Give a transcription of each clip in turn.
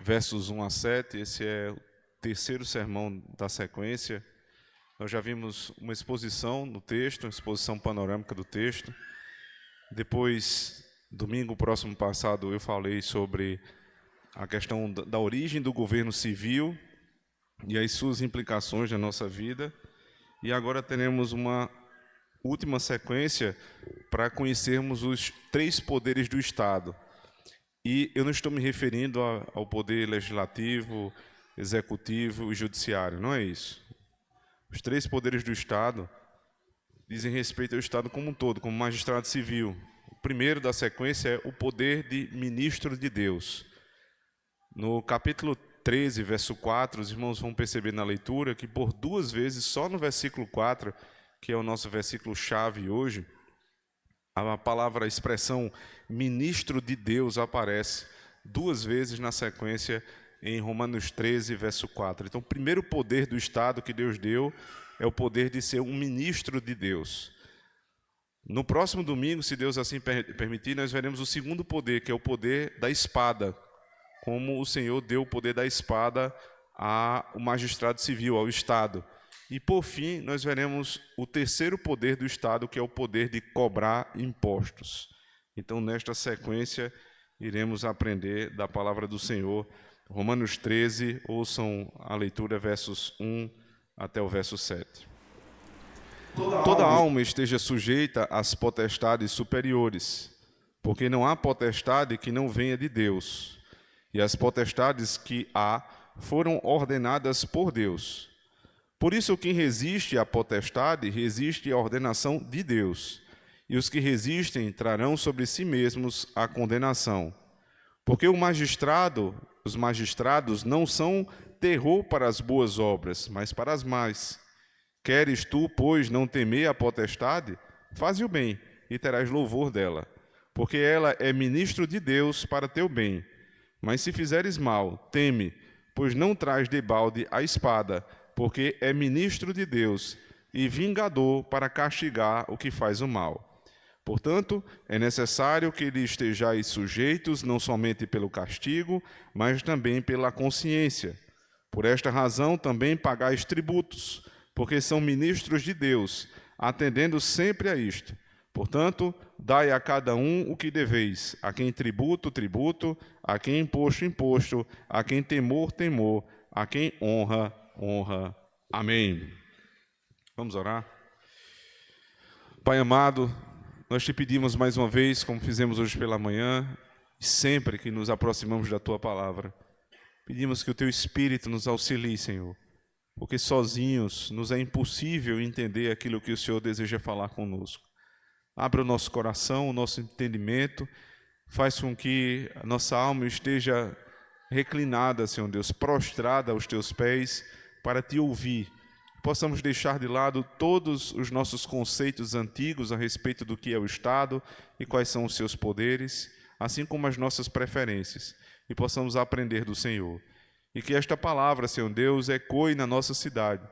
versos 1 a 7. Esse é o terceiro sermão da sequência. Nós já vimos uma exposição no texto, uma exposição panorâmica do texto. Depois, domingo próximo passado, eu falei sobre a questão da origem do governo civil e as suas implicações na nossa vida. E agora teremos uma última sequência para conhecermos os três poderes do Estado. E eu não estou me referindo ao poder legislativo, executivo e judiciário, não é isso. Os três poderes do Estado dizem respeito ao Estado como um todo, como magistrado civil. O primeiro da sequência é o poder de ministro de Deus. No capítulo 13, verso 4, os irmãos vão perceber na leitura que por duas vezes, só no versículo 4, que é o nosso versículo-chave hoje, a expressão ministro de Deus aparece duas vezes na sequência em Romanos 13, verso 4. Então, o primeiro poder do Estado que Deus deu é o poder de ser um ministro de Deus. No próximo domingo, se Deus assim permitir, nós veremos o segundo poder, que é o poder da espada, como o Senhor deu o poder da espada ao magistrado civil, ao Estado. E, por fim, nós veremos o terceiro poder do Estado, que é o poder de cobrar impostos. Então, nesta sequência, iremos aprender da palavra do Senhor. Romanos 13, ouçam a leitura, versos 1 até o verso 7. Toda alma esteja sujeita às potestades superiores, porque não há potestade que não venha de Deus, e as potestades que há foram ordenadas por Deus. Por isso, quem resiste à potestade, resiste à ordenação de Deus, e os que resistem trarão sobre si mesmos a condenação. Porque os magistrados não são terror para as boas obras, mas para as más. Queres tu, pois, não temer a potestade? Faze o bem, e terás louvor dela, porque ela é ministro de Deus para teu bem. Mas se fizeres mal, teme, pois não traz debalde a espada, porque é ministro de Deus e vingador para castigar o que faz o mal. Portanto, é necessário que lhe estejais sujeitos, não somente pelo castigo, mas também pela consciência. Por esta razão também pagais tributos, porque são ministros de Deus, atendendo sempre a isto. Portanto, dai a cada um o que deveis, a quem tributo, tributo, a quem imposto, imposto, a quem temor, temor, a quem honra, honra. Amém. Vamos orar? Pai amado, nós te pedimos mais uma vez, como fizemos hoje pela manhã, sempre que nos aproximamos da Tua palavra, pedimos que o Teu Espírito nos auxilie, Senhor, porque sozinhos nos é impossível entender aquilo que o Senhor deseja falar conosco. Abra o nosso coração, o nosso entendimento, faz com que a nossa alma esteja reclinada, Senhor Deus, prostrada aos Teus pés, para Te ouvir. Possamos deixar de lado todos os nossos conceitos antigos a respeito do que é o Estado e quais são os seus poderes, assim como as nossas preferências, e possamos aprender do Senhor. E que esta palavra, Senhor Deus, ecoe na nossa cidade.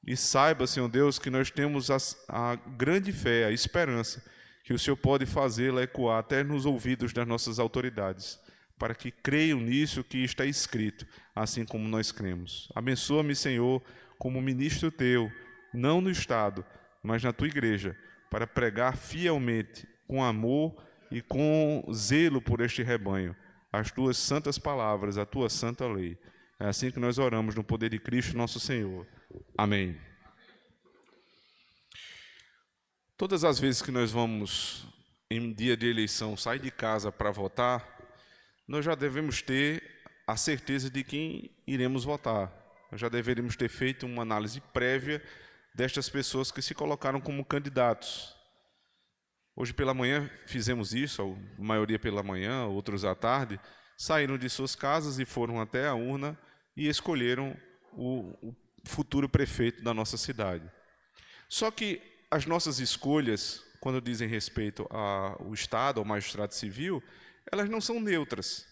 E saiba, Senhor Deus, que nós temos a grande fé, a esperança, que o Senhor pode fazê-la ecoar até nos ouvidos das nossas autoridades, para que creiam nisso que está escrito, assim como nós cremos. Abençoa-me, Senhor, como ministro Teu, não no Estado, mas na Tua igreja, para pregar fielmente, com amor e com zelo por este rebanho, as Tuas santas palavras, a Tua santa lei. É assim que nós oramos no poder de Cristo nosso Senhor. Amém. Todas as vezes que nós vamos, em dia de eleição, sair de casa para votar, nós já devemos ter a certeza de quem iremos votar. Nós já deveríamos ter feito uma análise prévia destas pessoas que se colocaram como candidatos. Hoje pela manhã fizemos isso, a maioria pela manhã, outros à tarde, saíram de suas casas e foram até a urna e escolheram o futuro prefeito da nossa cidade. Só que as nossas escolhas, quando dizem respeito ao Estado, ao magistrado civil, elas não são neutras,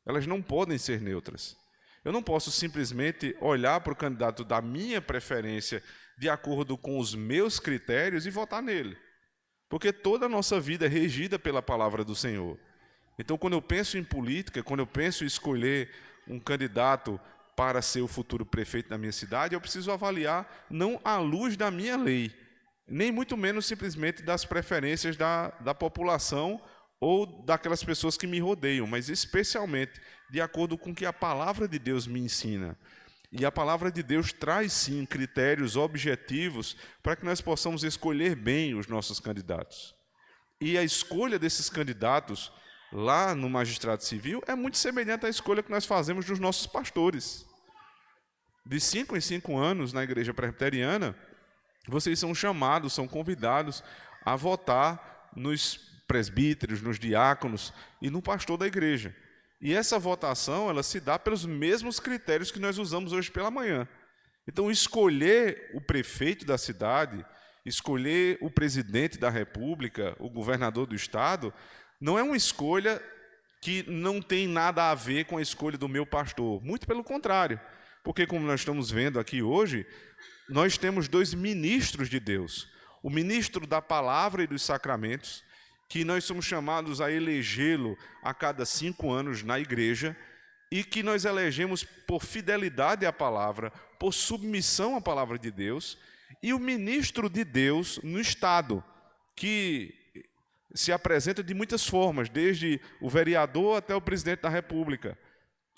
elas não podem ser neutras. Eu não posso simplesmente olhar para o candidato da minha preferência de acordo com os meus critérios e votar nele. Porque toda a nossa vida é regida pela palavra do Senhor. Então, quando eu penso em política, quando eu penso em escolher um candidato para ser o futuro prefeito da minha cidade, eu preciso avaliar não à luz da minha lei, nem muito menos simplesmente das preferências da população ou daquelas pessoas que me rodeiam, mas especialmente de acordo com o que a palavra de Deus me ensina. E a palavra de Deus traz, sim, critérios objetivos para que nós possamos escolher bem os nossos candidatos. E a escolha desses candidatos lá no magistrado civil é muito semelhante à escolha que nós fazemos dos nossos pastores. De 5 em 5 anos, na igreja presbiteriana, vocês são chamados, são convidados a votar nos presbíteros, nos diáconos e no pastor da igreja. E essa votação, ela se dá pelos mesmos critérios que nós usamos hoje pela manhã. Então, escolher o prefeito da cidade, escolher o presidente da república, o governador do estado, não é uma escolha que não tem nada a ver com a escolha do meu pastor. Muito pelo contrário. Porque, como nós estamos vendo aqui hoje, nós temos 2 ministros de Deus. O ministro da palavra e dos sacramentos, que nós somos chamados a elegê-lo a cada 5 anos na igreja, e que nós elegemos por fidelidade à palavra, por submissão à palavra de Deus, e o ministro de Deus no Estado, que se apresenta de muitas formas, desde o vereador até o presidente da República.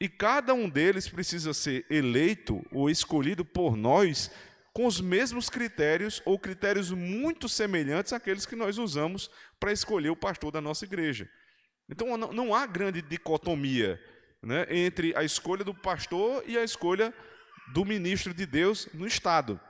E cada um deles precisa ser eleito ou escolhido por nós com os mesmos critérios ou critérios muito semelhantes àqueles que nós usamos para escolher o pastor da nossa igreja. Então, não há grande dicotomia, né, entre a escolha do pastor e a escolha do ministro de Deus no Estado.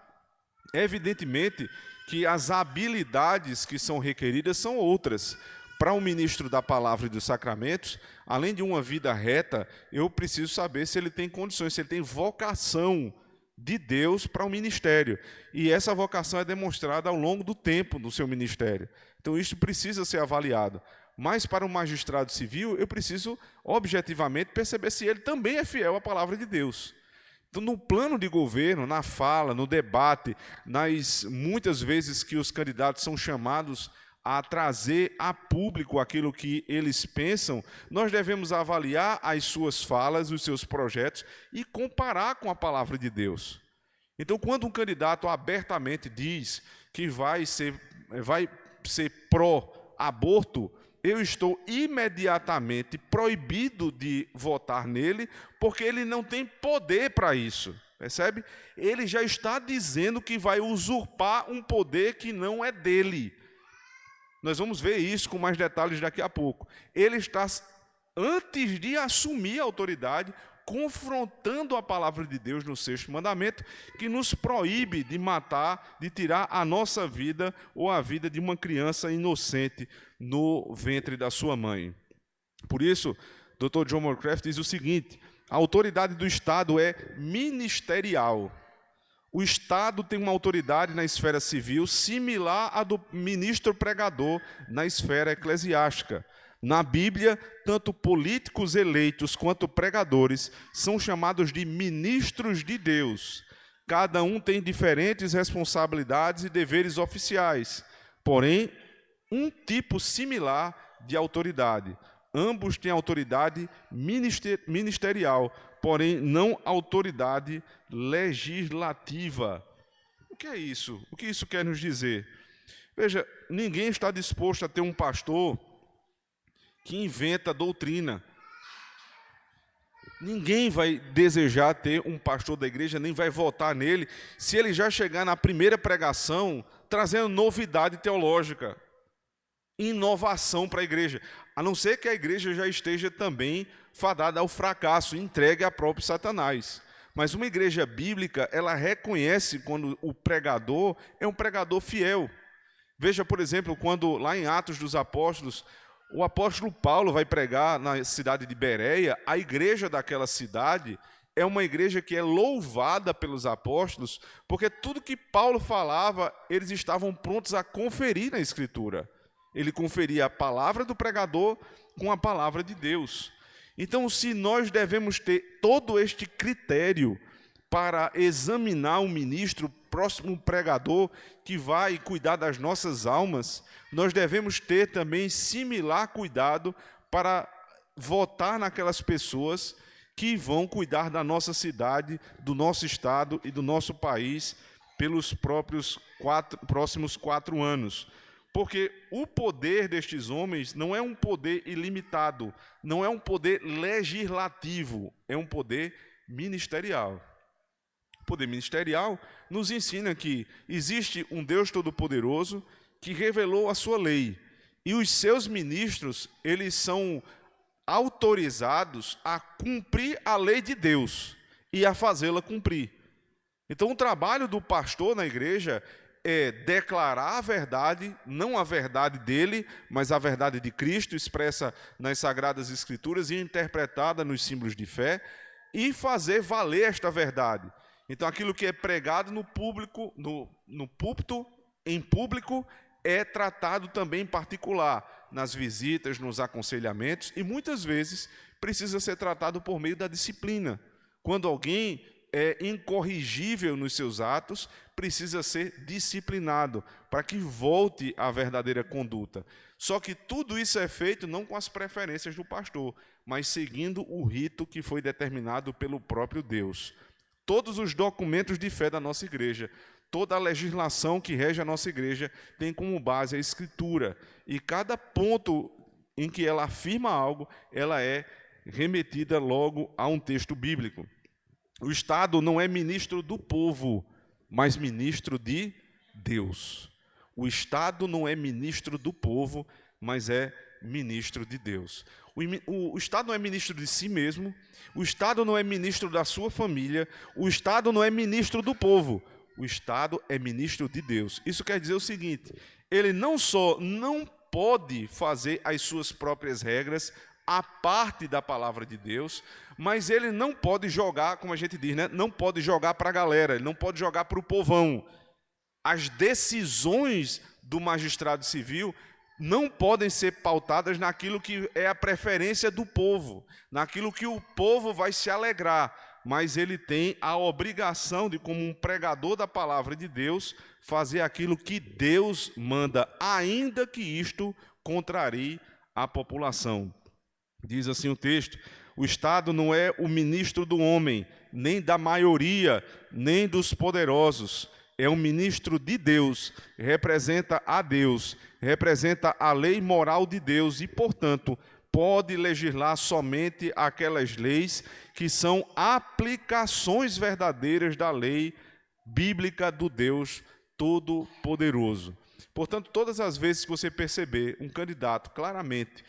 Evidentemente que as habilidades que são requeridas são outras. Para um ministro da palavra e dos sacramentos, além de uma vida reta, eu preciso saber se ele tem condições, se ele tem vocação de Deus para o ministério. E essa vocação é demonstrada ao longo do tempo do seu ministério. Então, isso precisa ser avaliado. Mas, para o magistrado civil, eu preciso, objetivamente, perceber se ele também é fiel à palavra de Deus. Então, no plano de governo, na fala, no debate, muitas vezes que os candidatos são chamados a trazer a público aquilo que eles pensam, nós devemos avaliar as suas falas, os seus projetos e comparar com a palavra de Deus. Então, quando um candidato abertamente diz que vai ser pró-aborto, eu estou imediatamente proibido de votar nele, porque ele não tem poder para isso, percebe? Ele já está dizendo que vai usurpar um poder que não é dele. Nós vamos ver isso com mais detalhes daqui a pouco. Ele está, antes de assumir a autoridade, confrontando a palavra de Deus no 6º mandamento, que nos proíbe de matar, de tirar a nossa vida ou a vida de uma criança inocente no ventre da sua mãe. Por isso, Dr. John Morecraft diz o seguinte: a autoridade do Estado é ministerial. O Estado tem uma autoridade na esfera civil similar à do ministro pregador na esfera eclesiástica. Na Bíblia, tanto políticos eleitos quanto pregadores são chamados de ministros de Deus. Cada um tem diferentes responsabilidades e deveres oficiais, porém, um tipo similar de autoridade. Ambos têm autoridade ministerial, porém não autoridade legislativa. O que é isso? O que isso quer nos dizer? Veja, ninguém está disposto a ter um pastor que inventa doutrina. Ninguém vai desejar ter um pastor da igreja, nem vai votar nele, se ele já chegar na primeira pregação trazendo novidade teológica, inovação para a igreja, a não ser que a igreja já esteja também fadada ao fracasso, entregue a próprio Satanás. Mas uma igreja bíblica, ela reconhece quando o pregador é um pregador fiel. Veja, por exemplo, quando lá em Atos dos Apóstolos, o apóstolo Paulo vai pregar na cidade de Bereia, a igreja daquela cidade é uma igreja que é louvada pelos apóstolos, porque tudo que Paulo falava, eles estavam prontos a conferir na Escritura. Ele conferia a palavra do pregador com a palavra de Deus. Então, se nós devemos ter todo este critério para examinar um ministro, próximo pregador, que vai cuidar das nossas almas, nós devemos ter também similar cuidado para votar naquelas pessoas que vão cuidar da nossa cidade, do nosso estado e do nosso país pelos próximos 4 anos. Porque o poder destes homens não é um poder ilimitado, não é um poder legislativo, é um poder ministerial. O poder ministerial nos ensina que existe um Deus Todo-Poderoso que revelou a sua lei, e os seus ministros, eles são autorizados a cumprir a lei de Deus e a fazê-la cumprir. Então, o trabalho do pastor na igreja é declarar a verdade, não a verdade dele, mas a verdade de Cristo, expressa nas Sagradas Escrituras e interpretada nos símbolos de fé, e fazer valer esta verdade. Então, aquilo que é pregado no público, no púlpito, em público, é tratado também em particular, nas visitas, nos aconselhamentos, e muitas vezes precisa ser tratado por meio da disciplina. Quando alguém é incorrigível nos seus atos, precisa ser disciplinado, para que volte à verdadeira conduta. Só que tudo isso é feito não com as preferências do pastor, mas seguindo o rito que foi determinado pelo próprio Deus. Todos os documentos de fé da nossa igreja, toda a legislação que rege a nossa igreja tem como base a Escritura. E cada ponto em que ela afirma algo, ela é remetida logo a um texto bíblico. O Estado não é ministro do povo, mas ministro de Deus. O Estado não é ministro do povo, mas é ministro de Deus. O Estado não é ministro de si mesmo, o Estado não é ministro da sua família, o Estado não é ministro do povo. O Estado é ministro de Deus. Isso quer dizer o seguinte: ele não só não pode fazer as suas próprias regras a parte da palavra de Deus, mas ele não pode jogar, como a gente diz, né? Não pode jogar para a galera, ele não pode jogar para o povão. As decisões do magistrado civil não podem ser pautadas naquilo que é a preferência do povo, naquilo que o povo vai se alegrar, mas ele tem a obrigação de, como um pregador da palavra de Deus, fazer aquilo que Deus manda, ainda que isto contrarie a população. Diz assim o texto: o Estado não é o ministro do homem, nem da maioria, nem dos poderosos. É um ministro de Deus, representa a Deus, representa a lei moral de Deus e, portanto, pode legislar somente aquelas leis que são aplicações verdadeiras da lei bíblica do Deus Todo-Poderoso. Portanto, todas as vezes que você perceber um candidato claramente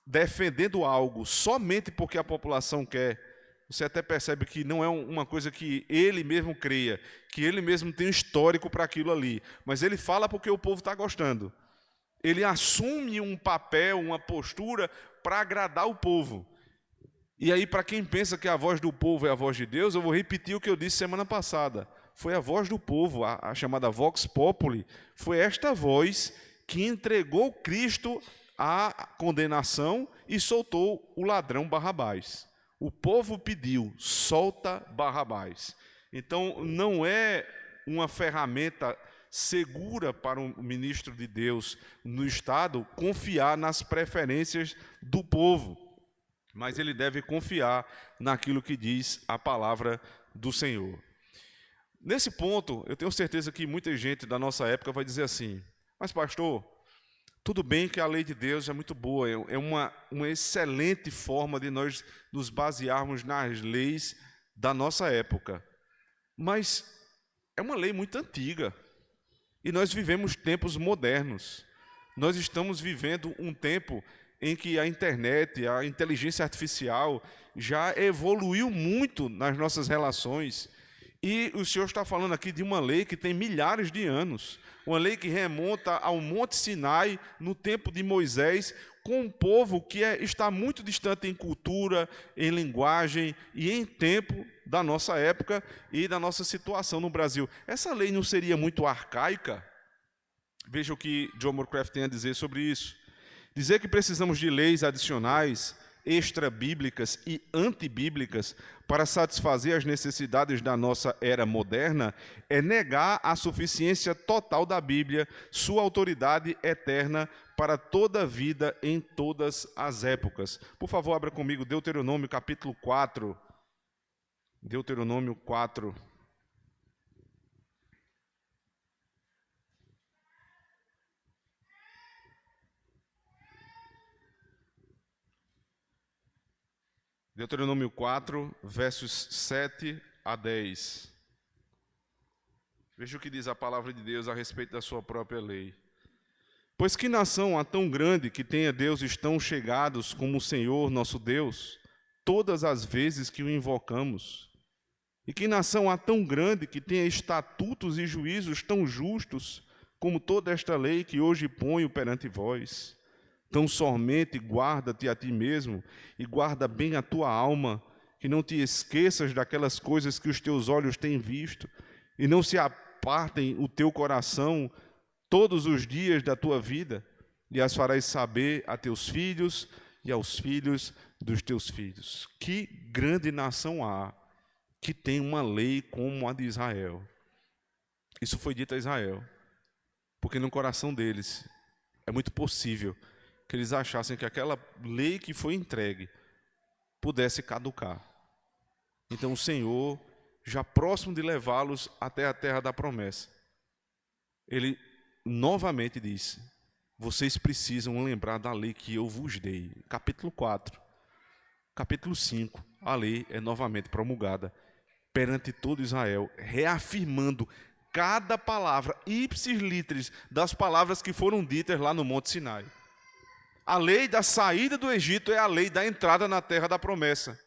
defendendo algo somente porque a população quer, você até percebe que não é uma coisa que ele mesmo creia, que ele mesmo tem um histórico para aquilo ali, mas ele fala porque o povo está gostando. Ele assume um papel, uma postura para agradar o povo. E aí, para quem pensa que a voz do povo é a voz de Deus, eu vou repetir o que eu disse semana passada. Foi a voz do povo, a chamada Vox Populi. Foi esta voz que entregou Cristo à condenação e soltou o ladrão Barrabás. O povo pediu: solta Barrabás. Então, não é uma ferramenta segura para um ministro de Deus no Estado confiar nas preferências do povo, mas ele deve confiar naquilo que diz a palavra do Senhor. Nesse ponto, eu tenho certeza que muita gente da nossa época vai dizer assim: mas pastor, tudo bem que a lei de Deus é muito boa, é uma excelente forma de nós nos basearmos nas leis da nossa época, mas é uma lei muito antiga. E nós vivemos tempos modernos. Nós estamos vivendo um tempo em que a internet, a inteligência artificial já evoluiu muito nas nossas relações. E o Senhor está falando aqui de uma lei que tem milhares de anos. Uma lei que remonta ao Monte Sinai, no tempo de Moisés, com um povo que está muito distante em cultura, em linguagem e em tempo da nossa época e da nossa situação no Brasil. Essa lei não seria muito arcaica? Veja o que John Morecraft tem a dizer sobre isso. Dizer que precisamos de leis adicionais, extra-bíblicas e antibíblicas para satisfazer as necessidades da nossa era moderna é negar a suficiência total da Bíblia, sua autoridade eterna para toda a vida, em todas as épocas. Por favor, abra comigo Deuteronômio capítulo 4. Deuteronômio 4. Deuteronômio 4, versos 7 a 10. Veja o que diz a palavra de Deus a respeito da sua própria lei. Pois que nação há tão grande que tenha deuses tão chegados como o Senhor nosso Deus, todas as vezes que o invocamos? E que nação há tão grande que tenha estatutos e juízos tão justos como toda esta lei que hoje ponho perante vós? Tão somente guarda-te a ti mesmo e guarda bem a tua alma, que não te esqueças daquelas coisas que os teus olhos têm visto, e não se apartem o teu coração todos os dias da tua vida, e as farás saber a teus filhos e aos filhos dos teus filhos. Que grande nação há que tem uma lei como a de Israel. Isso foi dito a Israel, porque no coração deles é muito possível que eles achassem que aquela lei que foi entregue pudesse caducar. Então o Senhor, já próximo de levá-los até a terra da promessa, Ele novamente diz: vocês precisam lembrar da lei que eu vos dei. Capítulo 4, capítulo 5, a lei é novamente promulgada perante todo Israel, reafirmando cada palavra, ipsis literis, das palavras que foram ditas lá no Monte Sinai. A lei da saída do Egito é a lei da entrada na terra da promessa.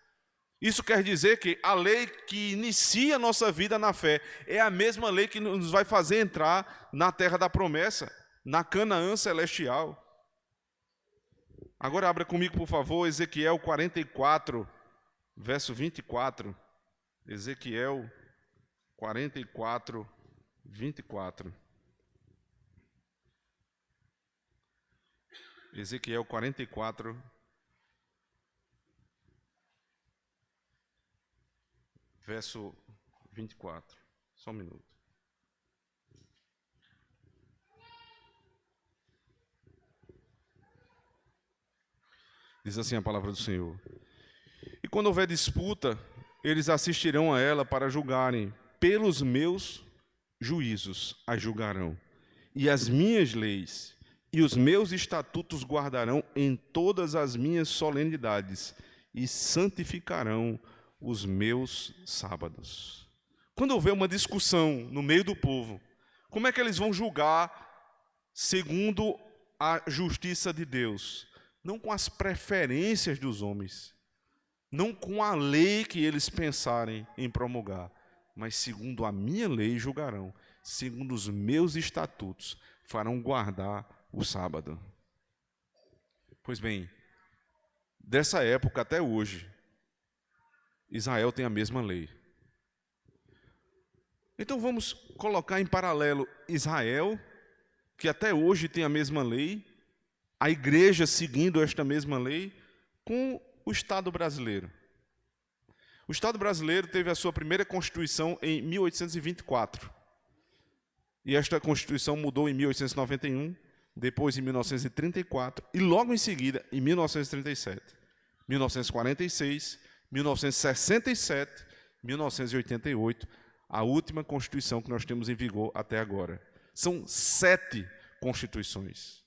Isso quer dizer que a lei que inicia a nossa vida na fé é a mesma lei que nos vai fazer entrar na terra da promessa, na Canaã celestial. Agora abra comigo, por favor, Ezequiel 44, verso 24. Ezequiel 44, 24. Ezequiel 44, verso 24. Só um minuto. Diz assim a palavra do Senhor: e quando houver disputa, eles assistirão a ela para julgarem, pelos meus juízos as julgarão, e as minhas leis e os meus estatutos guardarão em todas as minhas solenidades, e santificarão os meus sábados. Quando houver uma discussão no meio do povo, como é que eles vão julgar segundo a justiça de Deus? Não com as preferências dos homens, não com a lei que eles pensarem em promulgar, mas segundo a minha lei julgarão, segundo os meus estatutos farão guardar o sábado. Pois bem, dessa época até hoje, Israel tem a mesma lei. Então vamos colocar em paralelo Israel, que até hoje tem a mesma lei, a igreja seguindo esta mesma lei, com o Estado brasileiro. O Estado brasileiro teve a sua primeira Constituição em 1824. E esta Constituição mudou em 1891, depois em 1934 e logo em seguida em 1937, 1946, 1967, 1988, a última Constituição que nós temos em vigor até agora. São 7 constituições.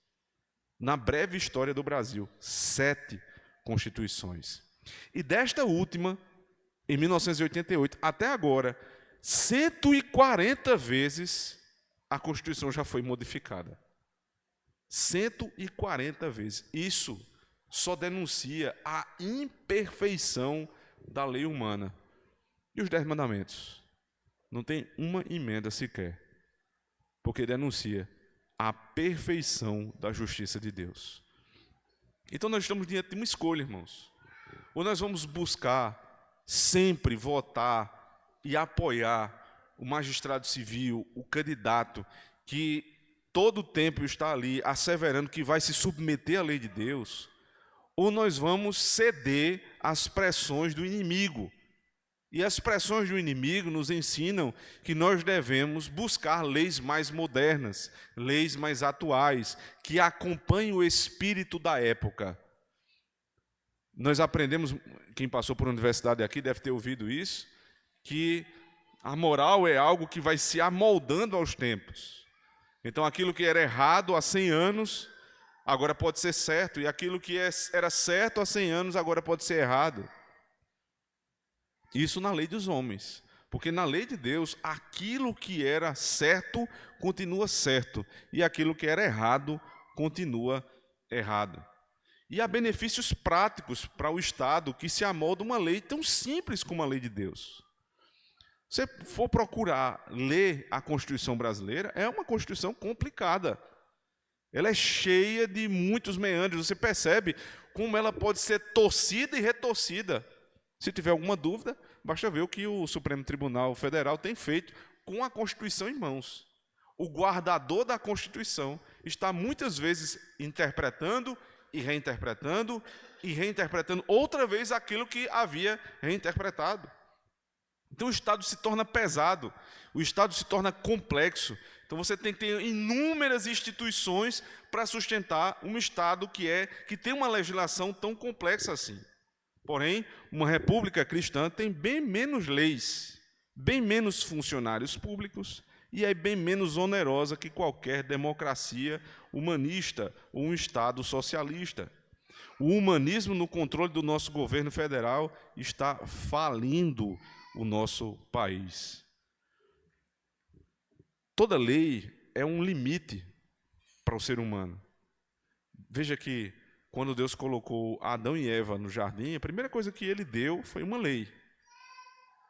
Na breve história do Brasil, 7 constituições. E desta última, em 1988, até agora, 140 vezes a Constituição já foi modificada. 140 vezes. Isso só denuncia a imperfeição da lei humana. E os 10 mandamentos? Não tem uma emenda sequer, porque denuncia a perfeição da justiça de Deus. Então nós estamos diante de uma escolha, irmãos. Ou nós vamos buscar sempre votar e apoiar o magistrado civil, o candidato que todo o tempo está ali asseverando que vai se submeter à lei de Deus, ou nós vamos ceder às pressões do inimigo E as pressões do inimigo nos ensinam que nós devemos buscar leis mais modernas, leis mais atuais, que acompanhem o espírito da época. Nós aprendemos, quem passou por universidade aqui deve ter ouvido isso, que a moral é algo que vai se amoldando aos tempos. Então, aquilo que era errado há 100 anos, agora pode ser certo, e aquilo que era certo há 100 anos, agora pode ser errado. Isso na lei dos homens, porque na lei de Deus, aquilo que era certo, continua certo, e aquilo que era errado, continua errado. E há benefícios práticos para o Estado que se amolda uma lei tão simples como a lei de Deus. Se você for procurar ler a Constituição brasileira, é uma Constituição complicada. Ela é cheia de muitos meandros. Você percebe como ela pode ser torcida e retorcida. Se tiver alguma dúvida, basta ver o que o Supremo Tribunal Federal tem feito com a Constituição em mãos. O guardador da Constituição está muitas vezes interpretando e reinterpretando outra vez aquilo que havia reinterpretado. Então o Estado se torna pesado, o Estado se torna complexo. Então você tem que ter inúmeras instituições para sustentar um Estado que tem uma legislação tão complexa assim. Porém, uma república cristã tem bem menos leis, bem menos funcionários públicos e é bem menos onerosa que qualquer democracia humanista ou um Estado socialista. O humanismo no controle do nosso governo federal está falindo o nosso país. Toda lei é um limite para o ser humano. Veja que quando Deus colocou Adão e Eva no jardim, a primeira coisa que ele deu foi uma lei.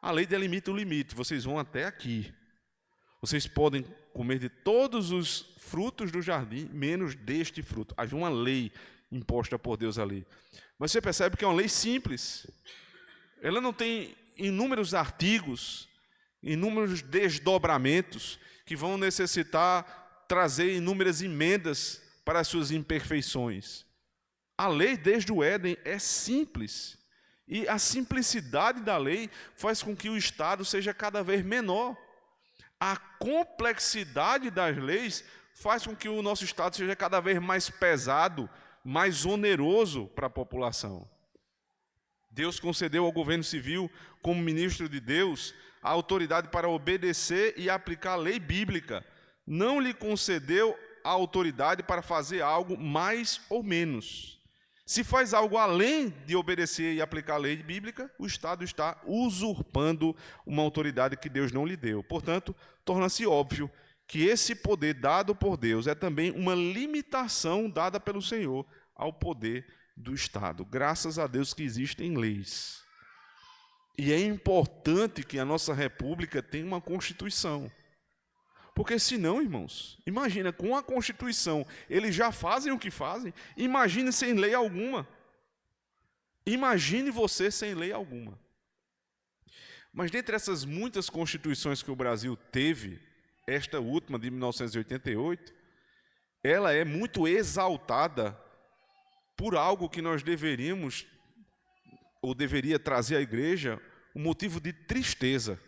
A lei delimita o limite, vocês vão até aqui. Vocês podem comer de todos os frutos do jardim, menos deste fruto. Havia uma lei imposta por Deus ali. Mas você percebe que é uma lei simples. Ela não tem inúmeros artigos, inúmeros desdobramentos que vão necessitar trazer inúmeras emendas para as suas imperfeições. A lei desde o Éden é simples. E a simplicidade da lei faz com que o Estado seja cada vez menor. A complexidade das leis faz com que o nosso Estado seja cada vez mais pesado, mais oneroso para a população. Deus concedeu ao governo civil, como ministro de Deus, a autoridade para obedecer e aplicar a lei bíblica. Não lhe concedeu a autoridade para fazer algo mais ou menos. Se faz algo além de obedecer e aplicar a lei bíblica, o Estado está usurpando uma autoridade que Deus não lhe deu. Portanto, torna-se óbvio que esse poder dado por Deus é também uma limitação dada pelo Senhor ao poder do Estado. Graças a Deus que existem leis. E é importante que a nossa república tenha uma Constituição. Porque senão, irmãos, imagina, com a Constituição, eles já fazem o que fazem, imagine sem lei alguma. Imagine você sem lei alguma. Mas dentre essas muitas constituições que o Brasil teve, esta última de 1988, ela é muito exaltada por algo que nós deveríamos, ou deveria trazer à igreja, um motivo de tristeza.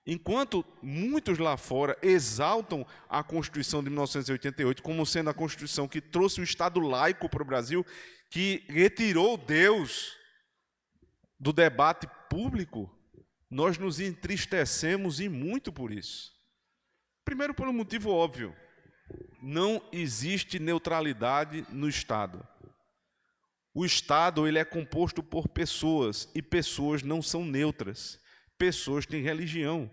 Enquanto muitos lá fora exaltam a Constituição de 1988 como sendo a Constituição que trouxe um Estado laico para o Brasil, que retirou Deus do debate público, nós nos entristecemos e muito por isso. Primeiro, pelo motivo óbvio, não existe neutralidade no Estado. O Estado ele é composto por pessoas, e pessoas não são neutras. Pessoas têm religião.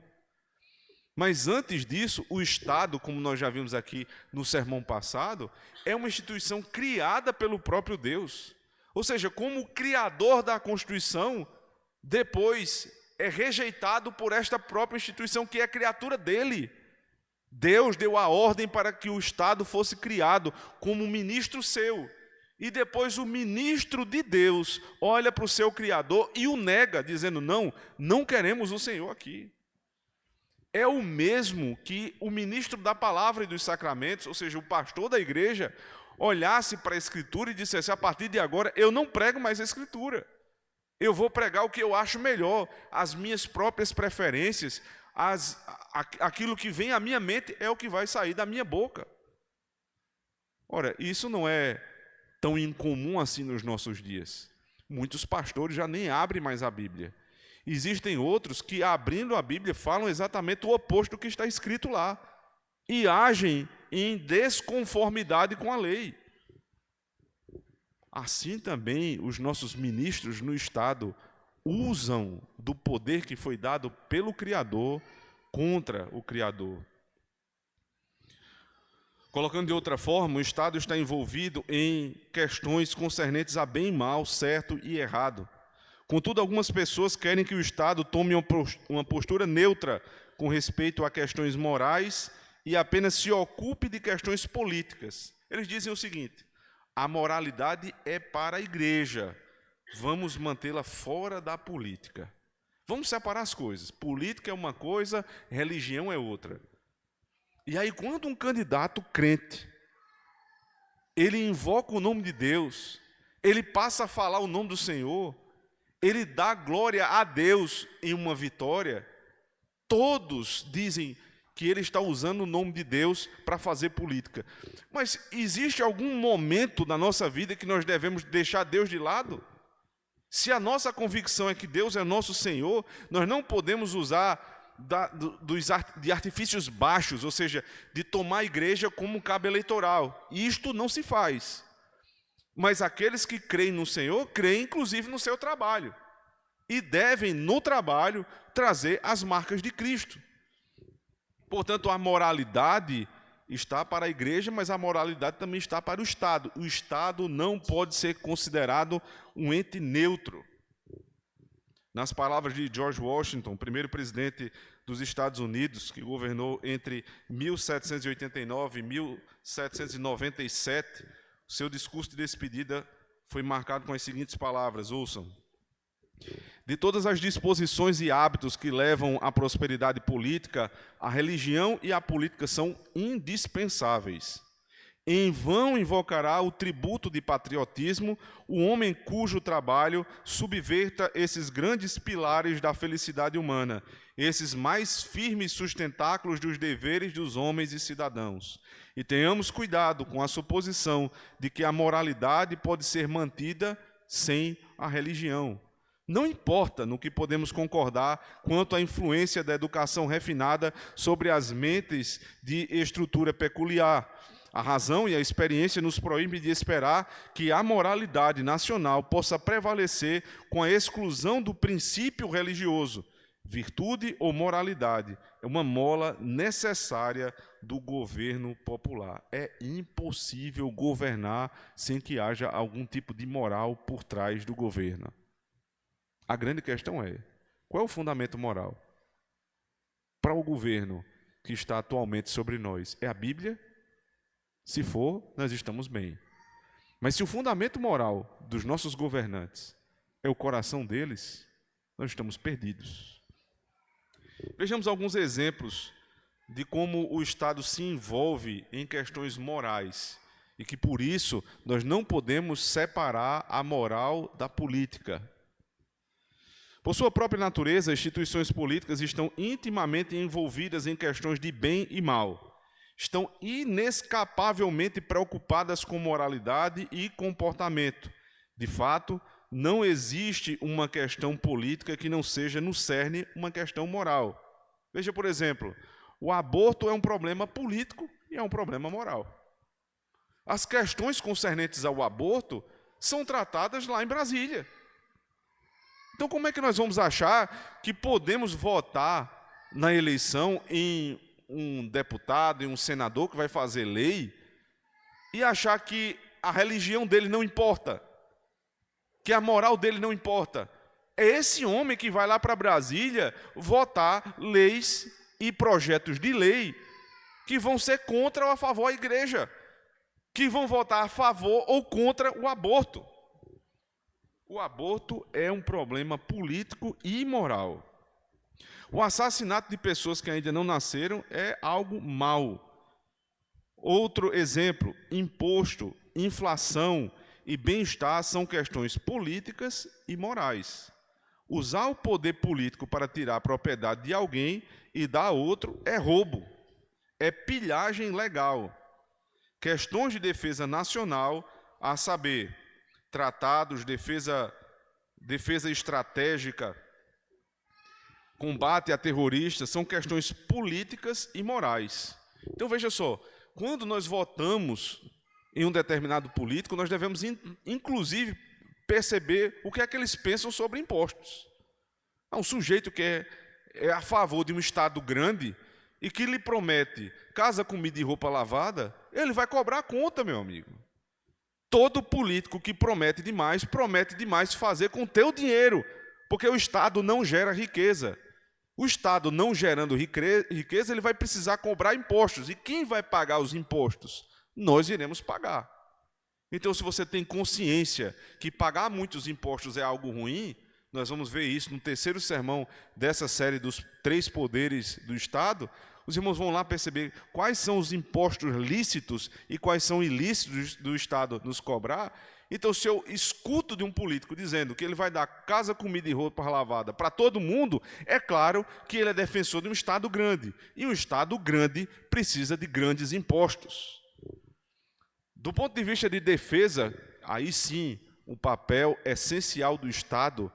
Mas antes disso, o Estado, como nós já vimos aqui no sermão passado, é uma instituição criada pelo próprio Deus. Ou seja, como o criador da Constituição, depois é rejeitado por esta própria instituição que é criatura dele. Deus deu a ordem para que o Estado fosse criado como ministro seu. E depois o ministro de Deus olha para o seu Criador e o nega, dizendo, não queremos o Senhor aqui. É o mesmo que o ministro da palavra e dos sacramentos, ou seja, o pastor da igreja, olhasse para a Escritura e dissesse, a partir de agora, eu não prego mais a Escritura. Eu vou pregar o que eu acho melhor, as minhas próprias preferências, aquilo que vem à minha mente é o que vai sair da minha boca. Ora, isso não é tão incomum assim nos nossos dias. Muitos pastores já nem abrem mais a Bíblia. Existem outros que, abrindo a Bíblia, falam exatamente o oposto do que está escrito lá e agem em desconformidade com a lei. Assim também os nossos ministros no Estado usam do poder que foi dado pelo Criador contra o Criador. Colocando de outra forma, o Estado está envolvido em questões concernentes a bem e mal, certo e errado. Contudo, algumas pessoas querem que o Estado tome uma postura neutra com respeito a questões morais e apenas se ocupe de questões políticas. Eles dizem o seguinte: a moralidade é para a igreja, vamos mantê-la fora da política. Vamos separar as coisas. Política é uma coisa, religião é outra. E aí, quando um candidato crente, ele invoca o nome de Deus, ele passa a falar o nome do Senhor, ele dá glória a Deus em uma vitória, todos dizem que ele está usando o nome de Deus para fazer política. Mas existe algum momento na nossa vida que nós devemos deixar Deus de lado? Se a nossa convicção é que Deus é nosso Senhor, nós não podemos usar de artifícios baixos, ou seja, de tomar a igreja como cabo eleitoral. E isto não se faz. Mas aqueles que creem no Senhor, creem inclusive no seu trabalho. E devem, no trabalho, trazer as marcas de Cristo. Portanto, a moralidade está para a igreja, mas a moralidade também está para o Estado. O Estado não pode ser considerado um ente neutro. Nas palavras de George Washington, primeiro presidente dos Estados Unidos, que governou entre 1789 e 1797, seu discurso de despedida foi marcado com as seguintes palavras, ouçam: de todas as disposições e hábitos que levam à prosperidade política, a religião e a política são indispensáveis. Em vão invocará o tributo de patriotismo o homem cujo trabalho subverta esses grandes pilares da felicidade humana, esses mais firmes sustentáculos dos deveres dos homens e cidadãos. E tenhamos cuidado com a suposição de que a moralidade pode ser mantida sem a religião. Não importa no que podemos concordar quanto à influência da educação refinada sobre as mentes de estrutura peculiar. A razão e a experiência nos proíbem de esperar que a moralidade nacional possa prevalecer com a exclusão do princípio religioso. Virtude ou moralidade é uma mola necessária do governo popular. É impossível governar sem que haja algum tipo de moral por trás do governo. A grande questão é: qual é o fundamento moral para o governo que está atualmente sobre nós? É a Bíblia? Se for, nós estamos bem. Mas se o fundamento moral dos nossos governantes é o coração deles, nós estamos perdidos. Vejamos alguns exemplos de como o Estado se envolve em questões morais e que, por isso, nós não podemos separar a moral da política. Por sua própria natureza, instituições políticas estão intimamente envolvidas em questões de bem e mal. Estão inescapavelmente preocupadas com moralidade e comportamento. De fato, não existe uma questão política que não seja no cerne uma questão moral. Veja, por exemplo, o aborto é um problema político e é um problema moral. As questões concernentes ao aborto são tratadas lá em Brasília. Então, como é que nós vamos achar que podemos votar na eleição em um deputado e um senador que vai fazer lei e achar que a religião dele não importa, que a moral dele não importa? É esse homem que vai lá para Brasília votar leis e projetos de lei que vão ser contra ou a favor da igreja, que vão votar a favor ou contra o aborto. O aborto é um problema político e moral. O assassinato de pessoas que ainda não nasceram é algo mau. Outro exemplo: imposto, inflação e bem-estar são questões políticas e morais. Usar o poder político para tirar a propriedade de alguém e dar a outro é roubo, é pilhagem legal. Questões de defesa nacional, a saber, tratados, defesa estratégica, combate a terroristas, são questões políticas e morais. Então veja só, quando nós votamos em um determinado político, nós devemos inclusive perceber o que é que eles pensam sobre impostos. Um sujeito que é a favor de um Estado grande e que lhe promete casa, comida e roupa lavada, ele vai cobrar a conta, meu amigo. Todo político que promete demais fazer com o teu dinheiro, porque o Estado não gera riqueza. O Estado não gerando riqueza, ele vai precisar cobrar impostos. E quem vai pagar os impostos? Nós iremos pagar. Então, se você tem consciência que pagar muitos impostos é algo ruim, nós vamos ver isso no terceiro sermão dessa série dos 3 poderes do Estado. Os irmãos vão lá perceber quais são os impostos lícitos e quais são ilícitos do Estado nos cobrar. Então, se eu escuto de um político dizendo que ele vai dar casa, comida e roupa lavada para todo mundo, é claro que ele é defensor de um Estado grande. E um Estado grande precisa de grandes impostos. Do ponto de vista de defesa, aí sim, o papel essencial do Estado,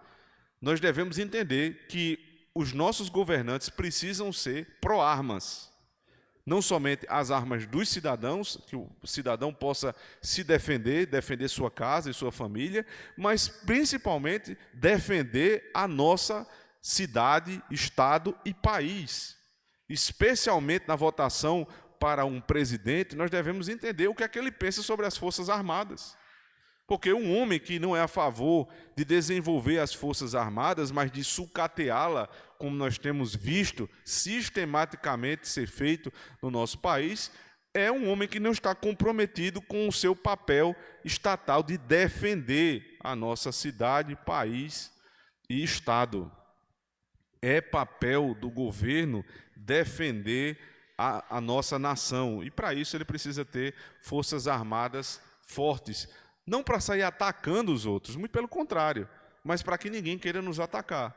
nós devemos entender que os nossos governantes precisam ser pró-armas. Não somente as armas dos cidadãos, que o cidadão possa se defender sua casa e sua família, mas principalmente defender a nossa cidade, estado e país. Especialmente na votação para um presidente, nós devemos entender o que é que ele pensa sobre as Forças Armadas. Porque um homem que não é a favor de desenvolver as Forças Armadas, mas de sucateá-la, como nós temos visto sistematicamente ser feito no nosso país, é um homem que não está comprometido com o seu papel estatal de defender a nossa cidade, país e Estado. É papel do governo defender a nossa nação, e para isso ele precisa ter Forças Armadas fortes. Não para sair atacando os outros, muito pelo contrário, mas para que ninguém queira nos atacar.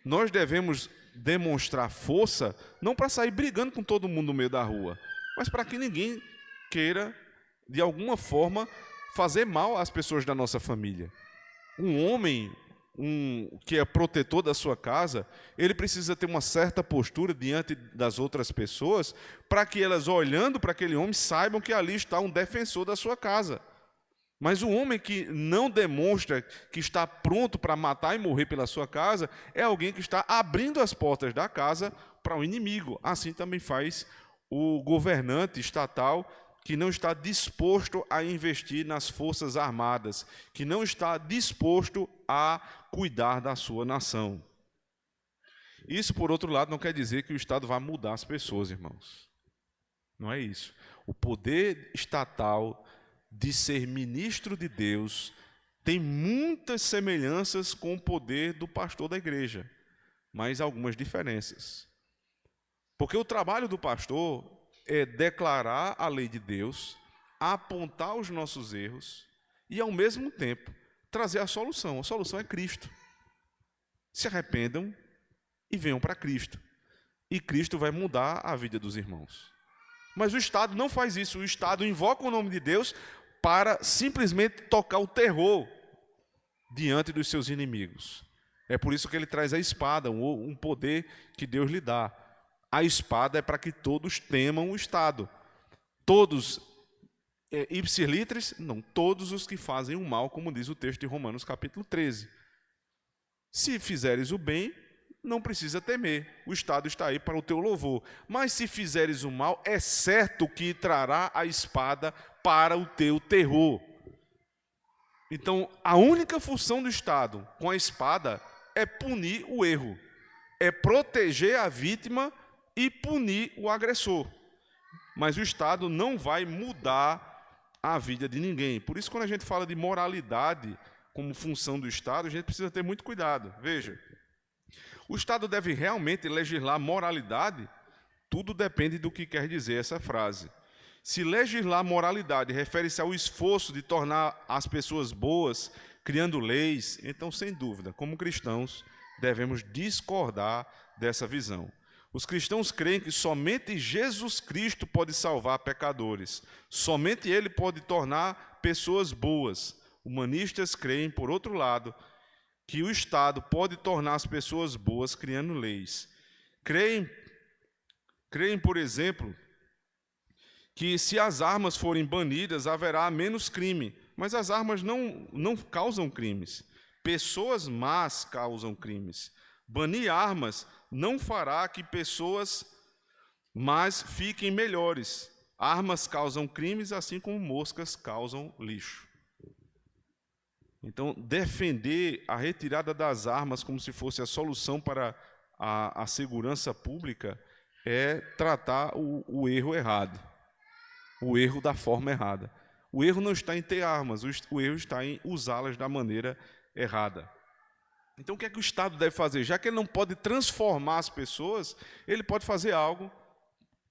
Nós devemos demonstrar força, não para sair brigando com todo mundo no meio da rua, mas para que ninguém queira, de alguma forma, fazer mal às pessoas da nossa família. Um homem que é protetor da sua casa, ele precisa ter uma certa postura diante das outras pessoas, para que elas, olhando para aquele homem, saibam que ali está um defensor da sua casa. Mas o homem que não demonstra que está pronto para matar e morrer pela sua casa é alguém que está abrindo as portas da casa para o inimigo. Assim também faz o governante estatal que não está disposto a investir nas Forças Armadas, que não está disposto a cuidar da sua nação. Isso, por outro lado, não quer dizer que o Estado vai mudar as pessoas, irmãos. Não é isso. O poder estatal de ser ministro de Deus tem muitas semelhanças com o poder do pastor da igreja, mas algumas diferenças. Porque o trabalho do pastor é declarar a lei de Deus, apontar os nossos erros e, ao mesmo tempo, trazer a solução. A solução é Cristo. Se arrependam e venham para Cristo. E Cristo vai mudar a vida dos irmãos. Mas o Estado não faz isso. O Estado invoca o nome de Deus para simplesmente tocar o terror diante dos seus inimigos. É por isso que ele traz a espada, um poder que Deus lhe dá. A espada é para que todos temam o Estado. Todos, ipsis literis, não, todos os que fazem o mal, como diz o texto de Romanos capítulo 13. Se fizeres o bem, não precisa temer, o Estado está aí para o teu louvor. Mas se fizeres o mal, é certo que trará a espada para o teu terror. Então, a única função do Estado com a espada é punir o erro, é proteger a vítima e punir o agressor. Mas o Estado não vai mudar a vida de ninguém. Por isso, quando a gente fala de moralidade como função do Estado, a gente precisa ter muito cuidado. Veja, o Estado deve realmente legislar moralidade? Tudo depende do que quer dizer essa frase. Se legislar moralidade refere-se ao esforço de tornar as pessoas boas, criando leis, então, sem dúvida, como cristãos, devemos discordar dessa visão. Os cristãos creem que somente Jesus Cristo pode salvar pecadores, somente Ele pode tornar pessoas boas. Humanistas creem, por outro lado, que o Estado pode tornar as pessoas boas criando leis. Creem, por exemplo, que se as armas forem banidas, haverá menos crime. Mas as armas não causam crimes. Pessoas más causam crimes. Banir armas não fará que pessoas más fiquem melhores. Armas causam crimes, assim como moscas causam lixo. Então, defender a retirada das armas como se fosse a solução para a segurança pública é tratar o erro errado, o erro da forma errada. O erro não está em ter armas, o erro está em usá-las da maneira errada. Então, o que é que o Estado deve fazer? Já que ele não pode transformar as pessoas, ele pode fazer algo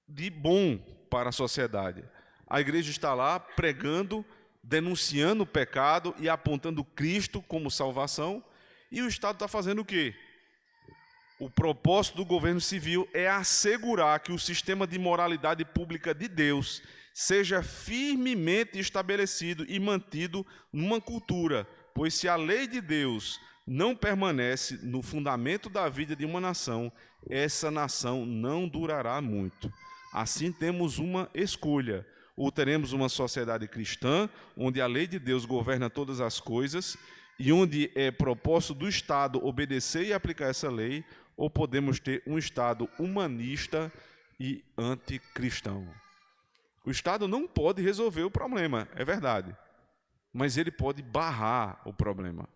de bom para a sociedade. A igreja está lá pregando, denunciando o pecado e apontando Cristo como salvação, e o Estado está fazendo o quê? O propósito do governo civil é assegurar que o sistema de moralidade pública de Deus seja firmemente estabelecido e mantido numa cultura, pois se a lei de Deus não permanece no fundamento da vida de uma nação, essa nação não durará muito. Assim temos uma escolha: ou teremos uma sociedade cristã, onde a lei de Deus governa todas as coisas, e onde é propósito do Estado obedecer e aplicar essa lei, ou podemos ter um Estado humanista e anticristão. O Estado não pode resolver o problema, é verdade, mas ele pode barrar o problema.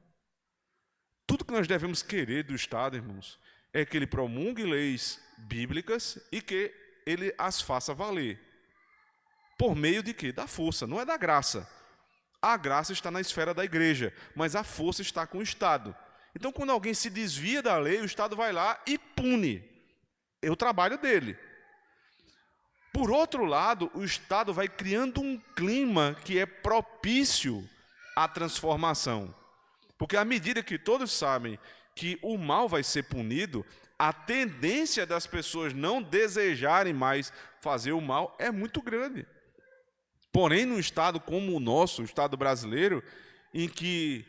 Tudo que nós devemos querer do Estado, irmãos, é que ele promulgue leis bíblicas e que ele as faça valer. Por meio de quê? Da força, não é da graça. A graça está na esfera da igreja, mas a força está com o Estado. Então, quando alguém se desvia da lei, o Estado vai lá e pune. É o trabalho dele. Por outro lado, o Estado vai criando um clima que é propício à transformação. Porque à medida que todos sabem que o mal vai ser punido, a tendência das pessoas não desejarem mais fazer o mal é muito grande. Porém, num estado como o nosso, o estado brasileiro, em que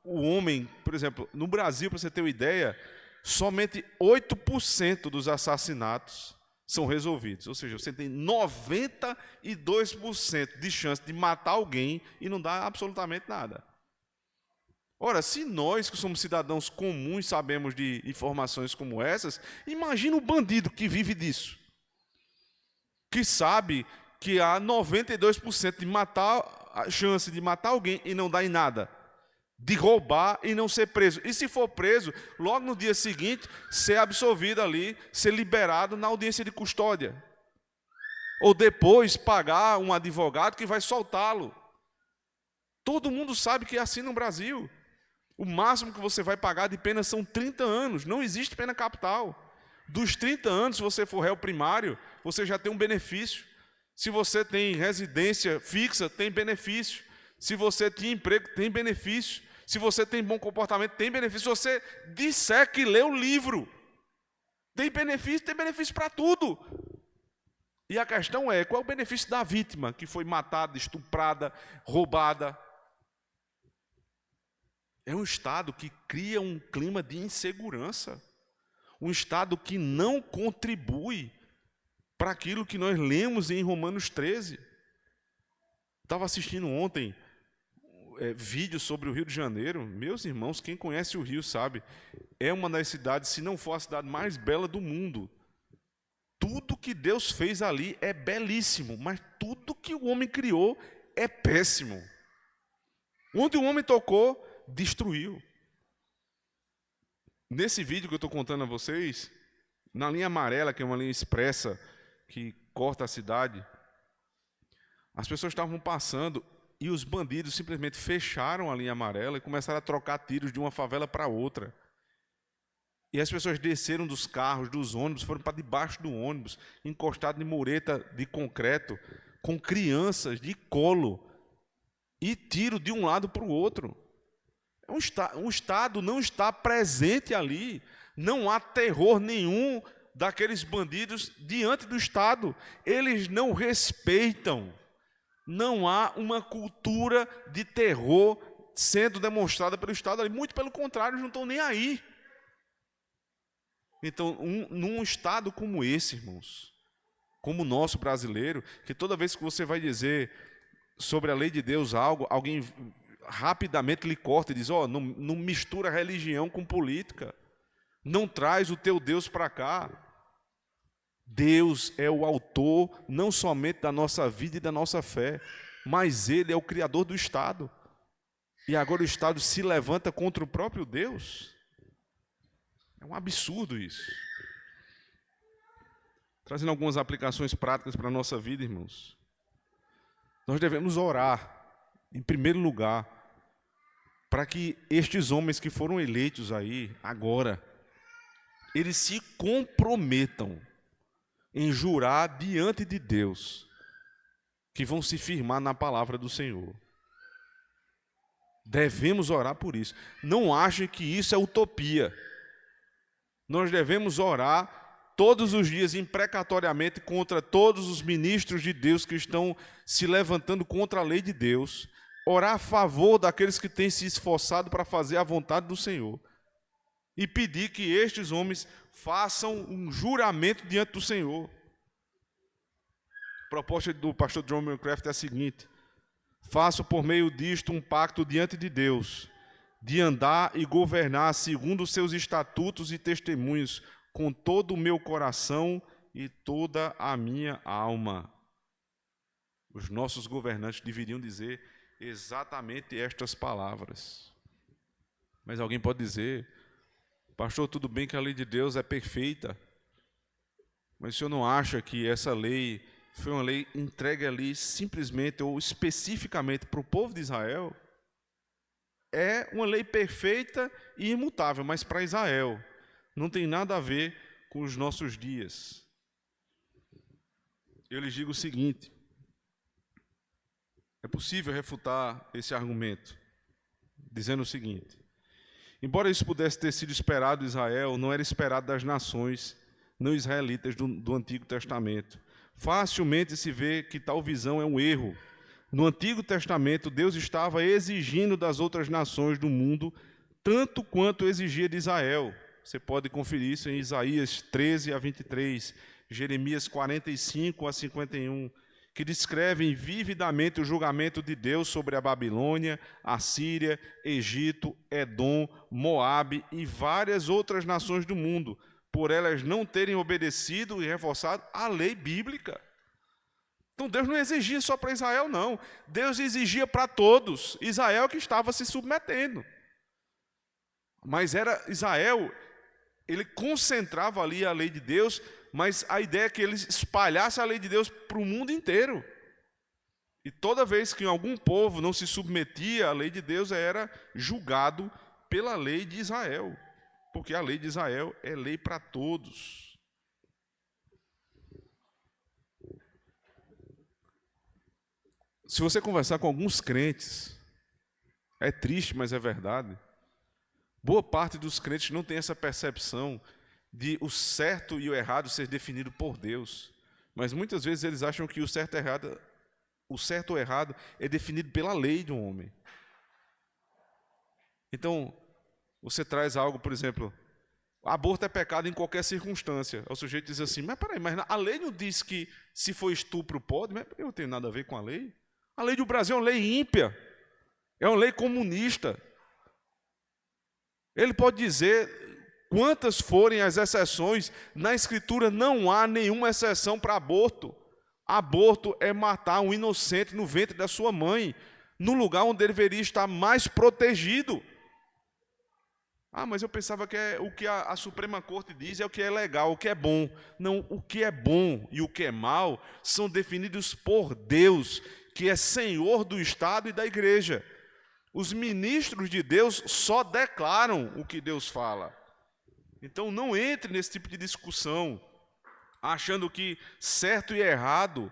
o homem, por exemplo, no Brasil, para você ter uma ideia, somente 8% dos assassinatos são resolvidos. Ou seja, você tem 92% de chance de matar alguém e não dá absolutamente nada. Ora, se nós que somos cidadãos comuns sabemos de informações como essas, imagina o bandido que vive disso, que sabe que há 92% de matar, a chance de matar alguém e não dar em nada, de roubar e não ser preso. E se for preso, logo no dia seguinte, ser absolvido ali, ser liberado na audiência de custódia. Ou depois pagar um advogado que vai soltá-lo. Todo mundo sabe que é assim no Brasil. O máximo que você vai pagar de pena são 30 anos. Não existe pena capital. Dos 30 anos, se você for réu primário, você já tem um benefício. Se você tem residência fixa, tem benefício. Se você tem emprego, tem benefício. Se você tem bom comportamento, tem benefício. Se você disser que lê o livro, tem benefício para tudo. E a questão é, qual é o benefício da vítima que foi matada, estuprada, roubada? É um Estado que cria um clima de insegurança. Um Estado que não contribui para aquilo que nós lemos em Romanos 13. Estava assistindo ontem vídeo sobre o Rio de Janeiro. Meus irmãos, quem conhece o Rio sabe, é uma das cidades, se não for a cidade mais bela do mundo. Tudo que Deus fez ali é belíssimo, mas tudo que o homem criou é péssimo. Onde o homem tocou, destruiu. Nesse vídeo que eu estou contando a vocês, na linha amarela, que é uma linha expressa que corta a cidade, as pessoas estavam passando e os bandidos simplesmente fecharam a linha amarela e começaram a trocar tiros de uma favela para outra. E as pessoas desceram dos carros, dos ônibus, foram para debaixo do ônibus, encostado em mureta de concreto, com crianças de colo, e tiro de um lado para o outro. O Estado não está presente ali, não há terror nenhum daqueles bandidos diante do Estado. Eles não respeitam, não há uma cultura de terror sendo demonstrada pelo Estado ali, muito pelo contrário, eles não estão nem aí. Então, num Estado como esse, irmãos, como o nosso brasileiro, que toda vez que você vai dizer sobre a lei de Deus algo, alguém rapidamente lhe corta e diz, não mistura religião com política, não traz o teu Deus para cá. Deus é o autor não somente da nossa vida e da nossa fé, mas Ele é o Criador do Estado. E agora o Estado se levanta contra o próprio Deus. É um absurdo isso. Trazendo algumas aplicações práticas para a nossa vida, irmãos. Nós devemos orar, em primeiro lugar, para que estes homens que foram eleitos aí, agora, eles se comprometam em jurar diante de Deus que vão se firmar na palavra do Senhor. Devemos orar por isso. Não achem que isso é utopia. Nós devemos orar todos os dias imprecatoriamente contra todos os ministros de Deus que estão se levantando contra a lei de Deus, orar a favor daqueles que têm se esforçado para fazer a vontade do Senhor e pedir que estes homens façam um juramento diante do Senhor. A proposta do pastor John Milcraft é a seguinte: faço por meio disto um pacto diante de Deus, de andar e governar segundo os seus estatutos e testemunhos, com todo o meu coração e toda a minha alma. Os nossos governantes deveriam dizer exatamente estas palavras. Mas alguém pode dizer, pastor, tudo bem que a lei de Deus é perfeita, mas o senhor não acha que essa lei foi uma lei entregue ali simplesmente ou especificamente para o povo de Israel? É uma lei perfeita e imutável, mas para Israel. Não tem nada a ver com os nossos dias. Eu lhes digo o seguinte: é possível refutar esse argumento, dizendo o seguinte: embora isso pudesse ter sido esperado de Israel, não era esperado das nações não israelitas do Antigo Testamento. Facilmente se vê que tal visão é um erro. No Antigo Testamento, Deus estava exigindo das outras nações do mundo tanto quanto exigia de Israel. Você pode conferir isso em Isaías 13 a 23, Jeremias 45 a 51, que descrevem vividamente o julgamento de Deus sobre a Babilônia, a Síria, Egito, Edom, Moabe e várias outras nações do mundo, por elas não terem obedecido e reforçado a lei bíblica. Então Deus não exigia só para Israel, não. Deus exigia para todos. Israel que estava se submetendo. Mas era Israel, ele concentrava ali a lei de Deus, mas a ideia é que ele espalhasse a lei de Deus para o mundo inteiro. E toda vez que algum povo não se submetia à lei de Deus, era julgado pela lei de Israel. Porque a lei de Israel é lei para todos. Se você conversar com alguns crentes, é triste, mas é verdade, boa parte dos crentes não tem essa percepção de o certo e o errado ser definido por Deus. Mas muitas vezes eles acham que o certo ou errado é definido pela lei de um homem. Então, você traz algo, por exemplo, aborto é pecado em qualquer circunstância. O sujeito diz assim, mas peraí, mas a lei não diz que se for estupro pode? Mas eu não tenho nada a ver com a lei. A lei do Brasil é uma lei ímpia, é uma lei comunista. Ele pode dizer quantas forem as exceções, na Escritura não há nenhuma exceção para aborto. Aborto é matar um inocente no ventre da sua mãe, no lugar onde ele deveria estar mais protegido. Ah, mas eu pensava que o que a Suprema Corte diz é o que é legal, o que é bom. Não, o que é bom e o que é mal são definidos por Deus, que é Senhor do Estado e da Igreja. Os ministros de Deus só declaram o que Deus fala. Então não entre nesse tipo de discussão, achando que certo e errado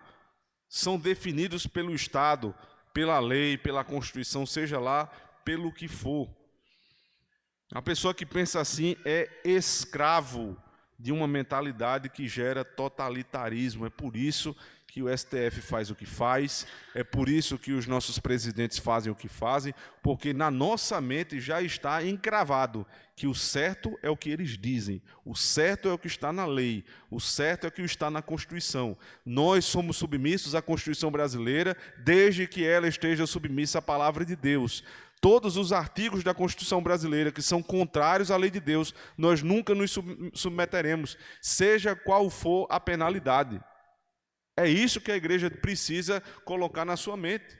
são definidos pelo Estado, pela lei, pela Constituição, seja lá pelo que for. A pessoa que pensa assim é escravo de uma mentalidade que gera totalitarismo. É por isso que o STF faz o que faz, é por isso que os nossos presidentes fazem o que fazem, porque na nossa mente já está encravado que o certo é o que eles dizem, o certo é o que está na lei, o certo é o que está na Constituição. Nós somos submissos à Constituição brasileira desde que ela esteja submissa à palavra de Deus. Todos os artigos da Constituição brasileira que são contrários à lei de Deus, nós nunca nos submeteremos, seja qual for a penalidade. É isso que a igreja precisa colocar na sua mente.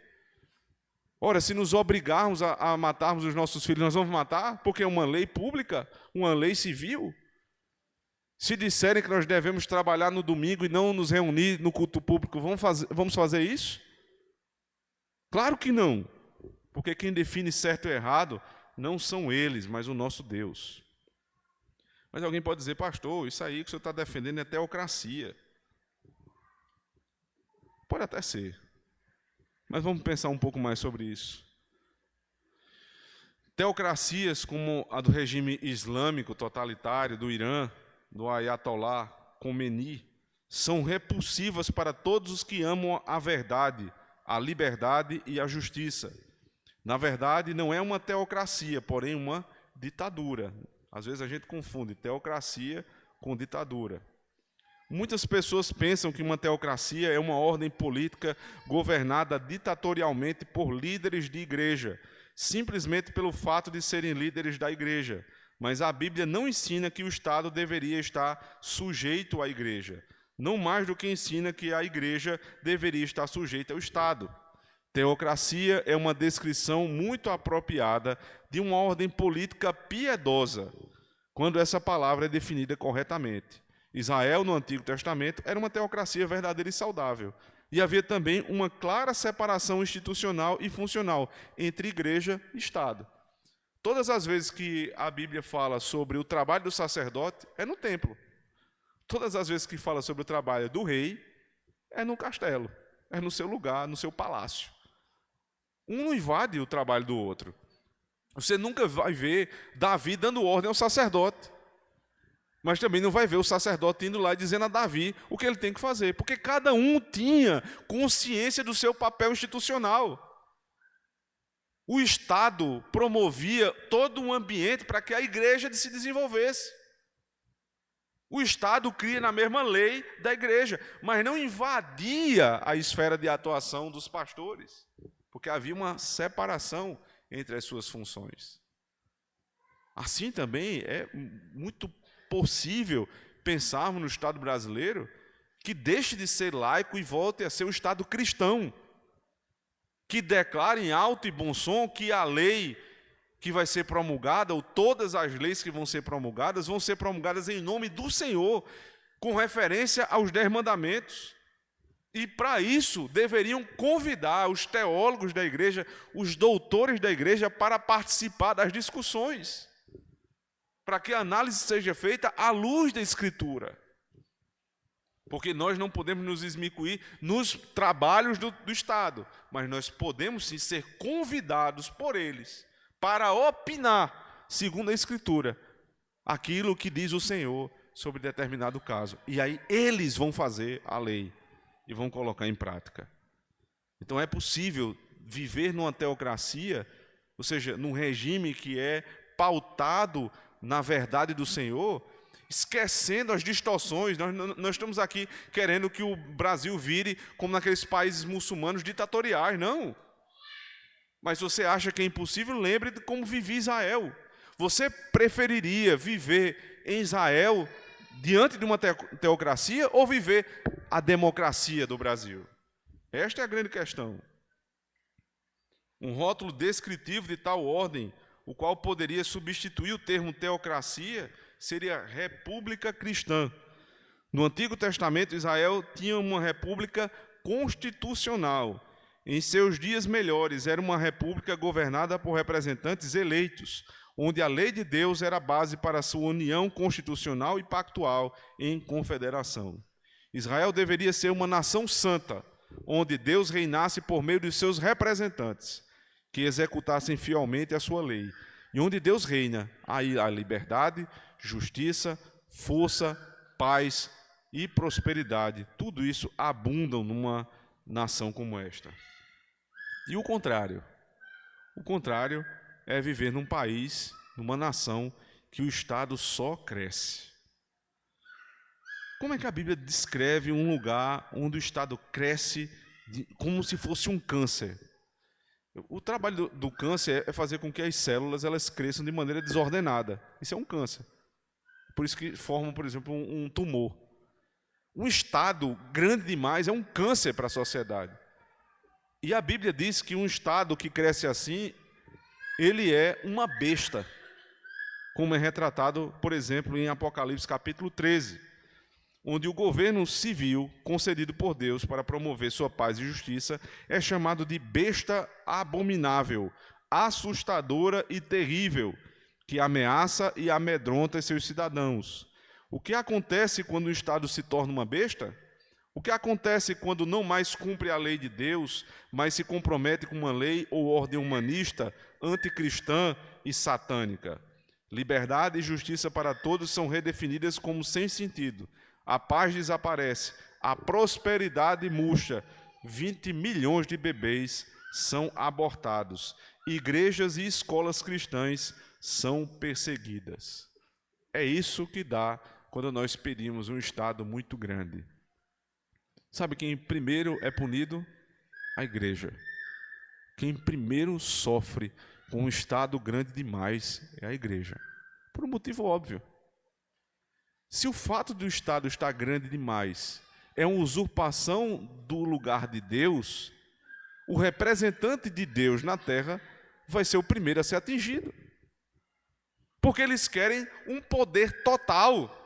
Ora, se nos obrigarmos a matarmos os nossos filhos, nós vamos matar? Porque é uma lei pública, uma lei civil. Se disserem que nós devemos trabalhar no domingo e não nos reunir no culto público, vamos fazer isso? Claro que não. Porque quem define certo e errado não são eles, mas o nosso Deus. Mas alguém pode dizer, pastor, isso aí que o senhor está defendendo é teocracia. Pode até ser. Mas vamos pensar um pouco mais sobre isso. Teocracias como a do regime islâmico totalitário do Irã, do Ayatollah Khomeini, são repulsivas para todos os que amam a verdade, a liberdade e a justiça. Na verdade, não é uma teocracia, porém uma ditadura. Às vezes a gente confunde teocracia com ditadura. Muitas pessoas pensam que uma teocracia é uma ordem política governada ditatorialmente por líderes de igreja, simplesmente pelo fato de serem líderes da igreja. Mas a Bíblia não ensina que o Estado deveria estar sujeito à igreja, não mais do que ensina que a igreja deveria estar sujeita ao Estado. Teocracia é uma descrição muito apropriada de uma ordem política piedosa, quando essa palavra é definida corretamente. Israel, no Antigo Testamento, era uma teocracia verdadeira e saudável. E havia também uma clara separação institucional e funcional entre igreja e Estado. Todas as vezes que a Bíblia fala sobre o trabalho do sacerdote, é no templo. Todas as vezes que fala sobre o trabalho do rei, é no castelo, é no seu lugar, no seu palácio. Um não invade o trabalho do outro. Você nunca vai ver Davi dando ordem ao sacerdote. Mas também não vai ver o sacerdote indo lá e dizendo a Davi o que ele tem que fazer, porque cada um tinha consciência do seu papel institucional. O Estado promovia todo um ambiente para que a igreja se desenvolvesse. O Estado cria na mesma lei da igreja, mas não invadia a esfera de atuação dos pastores, porque havia uma separação entre as suas funções. Assim também é muito possível pensarmos no Estado brasileiro que deixe de ser laico e volte a ser um Estado cristão, que declare em alto e bom som que a lei que vai ser promulgada, ou todas as leis que vão ser promulgadas em nome do Senhor, com referência aos 10 mandamentos. E para isso deveriam convidar os teólogos da igreja, os doutores da igreja, para participar das discussões, para que a análise seja feita à luz da Escritura. Porque nós não podemos nos esmicuir nos trabalhos do Estado, mas nós podemos sim ser convidados por eles para opinar, segundo a Escritura, aquilo que diz o Senhor sobre determinado caso. E aí eles vão fazer a lei e vão colocar em prática. Então é possível viver numa teocracia, ou seja, num regime que é pautado na verdade do Senhor, esquecendo as distorções. Nós estamos aqui querendo que o Brasil vire como naqueles países muçulmanos ditatoriais, não. Mas você acha que é impossível? Lembre de como vivia Israel. Você preferiria viver em Israel diante de uma teocracia ou viver a democracia do Brasil? Esta é a grande questão. Um rótulo descritivo de tal ordem, o qual poderia substituir o termo teocracia, seria república cristã. No Antigo Testamento, Israel tinha uma república constitucional. Em seus dias melhores, era uma república governada por representantes eleitos. onde a lei de Deus era a base para a sua união constitucional e pactual em confederação. Israel deveria ser uma nação santa, onde Deus reinasse por meio de seus representantes, que executassem fielmente a sua lei. E onde Deus reina, aí há liberdade, justiça, força, paz e prosperidade. Tudo isso abundam numa nação como esta. E o contrário? O contrário é viver num país, numa nação, que o Estado só cresce. Como é que a Bíblia descreve um lugar onde o Estado cresce como se fosse um câncer? O trabalho do câncer é fazer com que as células elas cresçam de maneira desordenada. Isso é um câncer. Por isso que formam, por exemplo, um tumor. Um Estado grande demais é um câncer para a sociedade. E a Bíblia diz que um Estado que cresce assim, ele é uma besta, como é retratado, por exemplo, em Apocalipse capítulo 13, onde o governo civil concedido por Deus para promover sua paz e justiça é chamado de besta abominável, assustadora e terrível, que ameaça e amedronta seus cidadãos. O que acontece quando o Estado se torna uma besta? O que acontece quando não mais cumpre a lei de Deus, mas se compromete com uma lei ou ordem humanista, anticristã e satânica? Liberdade e justiça para todos são redefinidas como sem sentido. A paz desaparece, a prosperidade murcha, 20 milhões de bebês são abortados, igrejas e escolas cristãs são perseguidas. É isso que dá quando nós pedimos um Estado muito grande. Sabe quem primeiro é punido? A igreja. Quem primeiro sofre com um Estado grande demais é a igreja. Por um motivo óbvio. Se o fato do Estado estar grande demais é uma usurpação do lugar de Deus, o representante de Deus na terra vai ser o primeiro a ser atingido. Porque eles querem um poder total.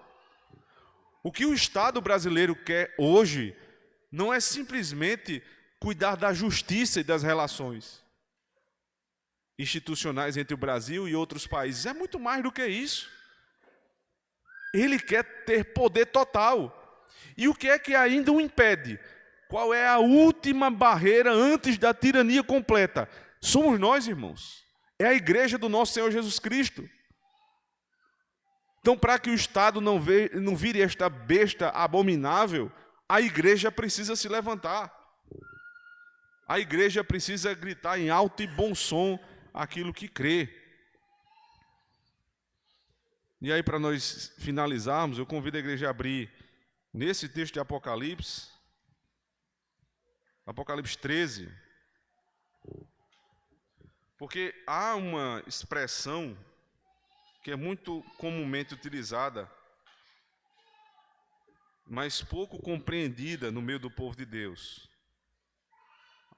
O que o Estado brasileiro quer hoje não é simplesmente cuidar da justiça e das relações institucionais entre o Brasil e outros países. É muito mais do que isso. Ele quer ter poder total. E o que é que ainda o impede? Qual é a última barreira antes da tirania completa? Somos nós, irmãos. É a igreja do nosso Senhor Jesus Cristo. Então, para que o Estado não vire esta besta abominável, a igreja precisa se levantar. A igreja precisa gritar em alto e bom som aquilo que crê. E aí, para nós finalizarmos, eu convido a igreja a abrir nesse texto de Apocalipse, Apocalipse 13, porque há uma expressão que é muito comumente utilizada, mas pouco compreendida no meio do povo de Deus.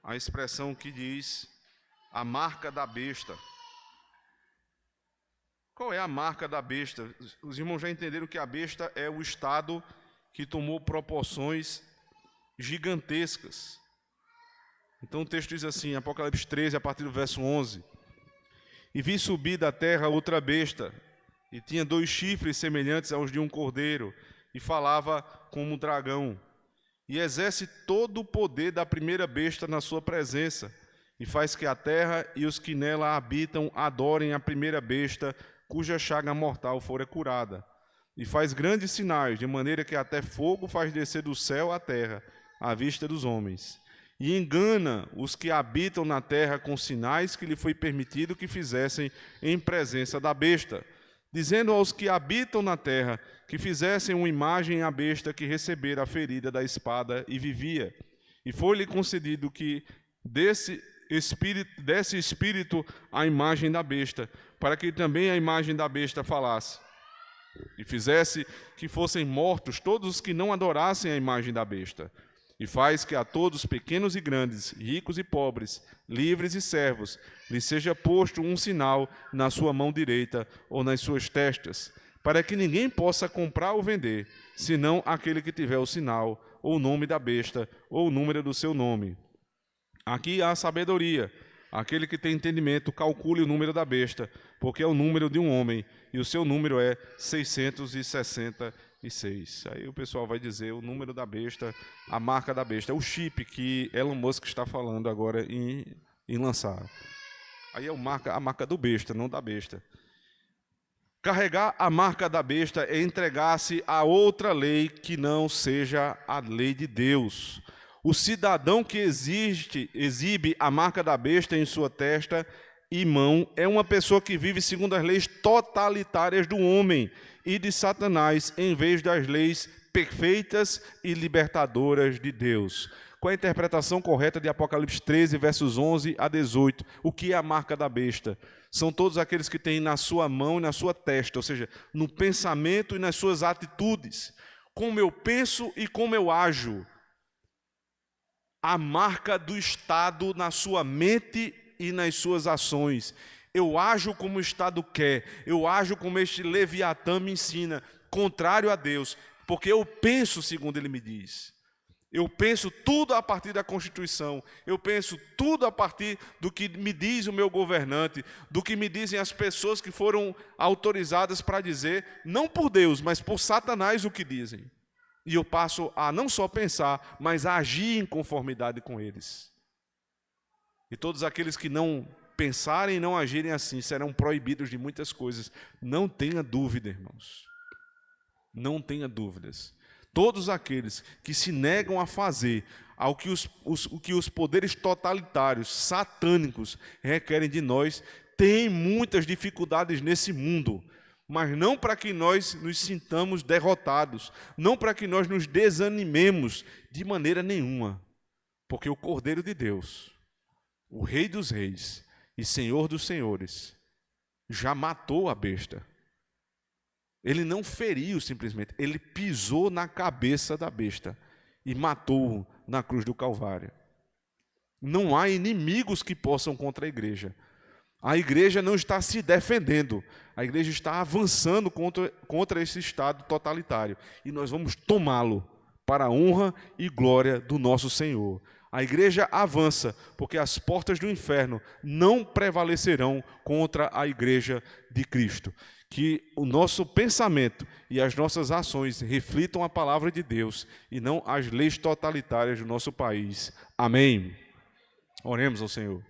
A expressão que diz a marca da besta. Qual é a marca da besta? Os irmãos já entenderam que a besta é o Estado que tomou proporções gigantescas. Então o texto diz assim, Apocalipse 13, a partir do verso 11. E vi subir da terra outra besta, e tinha 2 chifres semelhantes aos de um cordeiro, e falava como um dragão, e exerce todo o poder da primeira besta na sua presença, e faz que a terra e os que nela habitam adorem a primeira besta, cuja chaga mortal fora curada. E faz grandes sinais, de maneira que até fogo faz descer do céu à terra, à vista dos homens. E engana os que habitam na terra com sinais que lhe foi permitido que fizessem em presença da besta, dizendo aos que habitam na terra que fizessem uma imagem à besta que recebera a ferida da espada e vivia. E foi-lhe concedido que desse espírito à imagem da besta, para que também a imagem da besta falasse, e fizesse que fossem mortos todos os que não adorassem a imagem da besta. E faz que a todos, pequenos e grandes, ricos e pobres, livres e servos, lhe seja posto um sinal na sua mão direita ou nas suas testas, para que ninguém possa comprar ou vender, senão aquele que tiver o sinal, ou o nome da besta, ou o número do seu nome. Aqui há sabedoria. Aquele que tem entendimento, calcule o número da besta, porque é o número de um homem, e o seu número é 666. Aí o pessoal vai dizer o número da besta, a marca da besta, é o chip que Elon Musk está falando agora em lançar. Aí é a marca do besta, não da besta. Carregar a marca da besta é entregar-se a outra lei que não seja a lei de Deus. O cidadão que exibe a marca da besta em sua testa e mão é uma pessoa que vive segundo as leis totalitárias do homem e de Satanás, em vez das leis perfeitas e libertadoras de Deus. Qual é a interpretação correta de Apocalipse 13, versos 11 a 18? O que é a marca da besta? São todos aqueles que têm na sua mão e na sua testa, ou seja, no pensamento e nas suas atitudes. Como eu penso e como eu ajo. A marca do Estado na sua mente e nas suas ações. Eu ajo como o Estado quer, eu ajo como este Leviatã me ensina, contrário a Deus, porque eu penso segundo ele me diz. Eu penso tudo a partir da Constituição, eu penso tudo a partir do que me diz o meu governante, do que me dizem as pessoas que foram autorizadas para dizer, não por Deus, mas por Satanás o que dizem. E eu passo a não só pensar, mas a agir em conformidade com eles. E todos aqueles que não pensarem e não agirem assim serão proibidos de muitas coisas. Não tenha dúvida, irmãos. Não tenha dúvidas. Todos aqueles que se negam a fazer o que os poderes totalitários, satânicos, requerem de nós, têm muitas dificuldades nesse mundo. Mas não para que nós nos sintamos derrotados, não para que nós nos desanimemos de maneira nenhuma. Porque o Cordeiro de Deus, o Rei dos Reis e Senhor dos Senhores, já matou a besta. Ele não feriu simplesmente, ele pisou na cabeça da besta e matou-o na cruz do Calvário. Não há inimigos que possam contra a igreja. A igreja não está se defendendo, a igreja está avançando contra esse estado totalitário. E nós vamos tomá-lo para a honra e glória do nosso Senhor. A igreja avança, porque as portas do inferno não prevalecerão contra a igreja de Cristo. Que o nosso pensamento e as nossas ações reflitam a palavra de Deus e não as leis totalitárias do nosso país. Amém. Oremos ao Senhor.